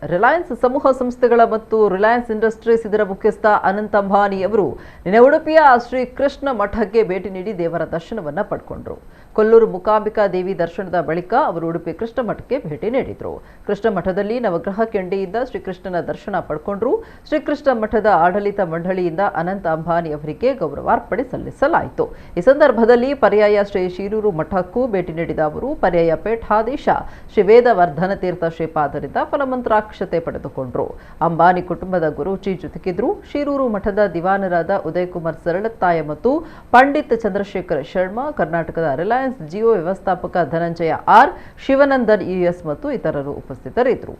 ರಿಲಯನ್ಸ್ ಸಮೂಹ ಸಂಸ್ಥೆಗಳ ಮತ್ತು ರಿಲಯನ್ಸ್ ಇಂಡಸ್ಟ್ರೀಸ್ ಇದರ ಮುಖ್ಯಸ್ಥ ಅನಂತ್ ಅಂಬಾನಿ ಅವರು ನಿನ್ನೆ ಉಡುಪಿಯ ಶ್ರೀ ಕೃಷ್ಣ ಮಠಕ್ಕೆ ಭೇಟಿ ನೀಡಿ ದೇವರ ದರ್ಶನವನ್ನ ಪಡೆಕೊಂಡರು. ಕೊಲ್ಲೂರು ಮೂಕಾಂಬಿಕಾ ದೇವಿ ದರ್ಶನದ ಬಳಿಕ ಅವರು ಉಡುಪಿ ಕೃಷ್ಣ ಮಠಕ್ಕೆ ಭೇಟಿ ನೀಡಿದರು. ಕೃಷ್ಣ ಮಠದಲ್ಲಿ ನವಗ್ರಹ ಕೆಂಡಿಯಿಂದ ಶ್ರೀಕೃಷ್ಣನ ದರ್ಶನ ಪಡೆಕೊಂಡರು. ಶ್ರೀಕೃಷ್ಣ ಮಠದ ಆಡಳಿತ ಮಂಡಳಿಯಿಂದ ಅನಂತ್ ಅಂಬಾನಿ ಅವರಿಗೆ ಗೌರವಾರ್ಪಣೆ ಸಲ್ಲಿಸಲಾಯಿತು. ಈ ಸಂದರ್ಭದಲ್ಲಿ ಪರ್ಯಾಯ ಶ್ರೀ ಶಿರೂರು ಮಠಕ್ಕೂ ಭೇಟಿ ನೀಡಿದ ಅವರು ಪರ್ಯಾಯ ಪೀಠಾಧೀಶ ಶ್ರೀ ವೇದವರ್ಧನ ತೀರ್ಥ ಶ್ರೀಪಾದರಿಂದ ಫಲಮಂತ್ರಾಕ್ಷತೆ ಪಡೆದುಕೊಂಡರು. ಅಂಬಾನಿ ಕುಟುಂಬದ ಗುರೂಜಿ ಜೊತೆಗಿದ್ರು. ಶಿರೂರು ಮಠದ ದಿವಾನರಾದ ಉದಯ್ ಕುಮಾರ್ ಸರಳತ್ತಾಯ ಮತ್ತು ಪಂಡಿತ್ ಚಂದ್ರಶೇಖರ್ ಶರ್ಮಾ, ಕರ್ನಾಟಕದ ರಿಲಯನ್ಸ್ ಜಿಯೋ ವ್ಯವಸ್ಥಾಪಕ ಧನಂಜಯ ಆರ್, ಶಿವನಂದನ್ ಯುಎಸ್ ಮತ್ತು ಇತರರು ಉಪಸ್ಥಿತರಿದ್ದರು.